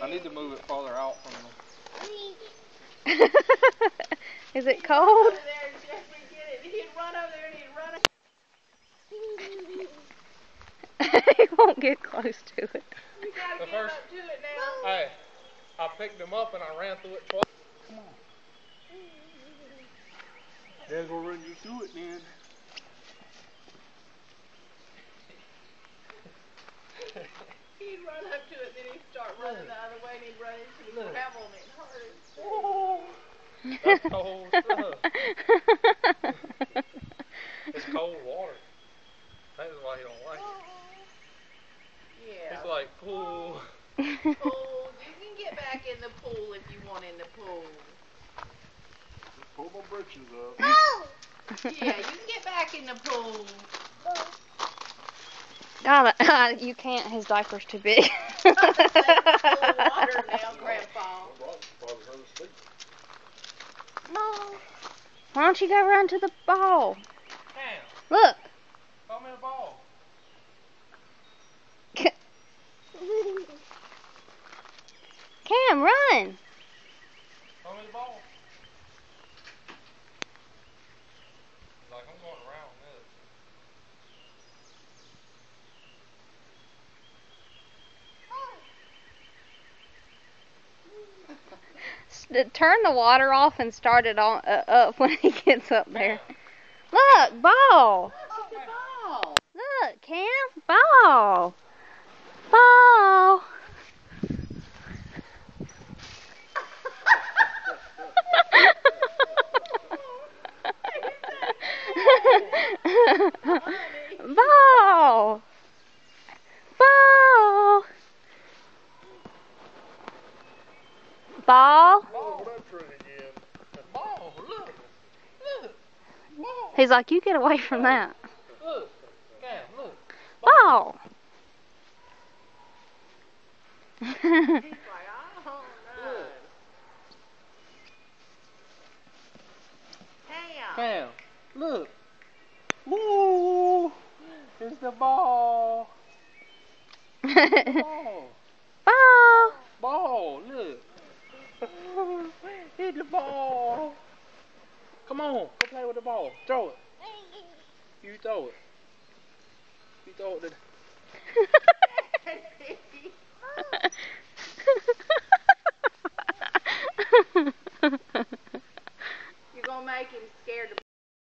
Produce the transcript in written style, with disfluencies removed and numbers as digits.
I need to move it farther out from the... Is it cold? He won't get close to it. You gotta get up to it now. Hey, I picked him up and I ran through it twice. Come on. Dad's gonna run you through it then. He'd run up to it, then he'd start running the other way, and he'd run into the gravel and it hurt. Oh, that's cold stuff. It's cold water. That is why he don't like it. Yeah. It's like pool. Pool. You can get back in the pool if you want in the pool. Just pull my britches up. Yeah, you can get back in the pool. God, you can't. His diaper's too big. Full water now, Grandpa. Why don't you go run to the ball? Cam, Look. throw me the ball. Cam, run. Throw me the ball. Like I'm going around this. Turn the water off and start it on up when he gets up there. Look, ball. Ball. Look, Cam, ball. Ball. Ball. Ball. Ball. Ball, that tree again. Ball, look. Look. Ball. He's like, you get away from that. Look. Cam, look. Ball. He's like, I don't know. Cam. Cam, look. Woo! It's the ball. Ball. Ball. Ball, look. Hit the ball. Come on, go play with the ball. Throw it. You throw it. You throw it. You're gonna make him scared to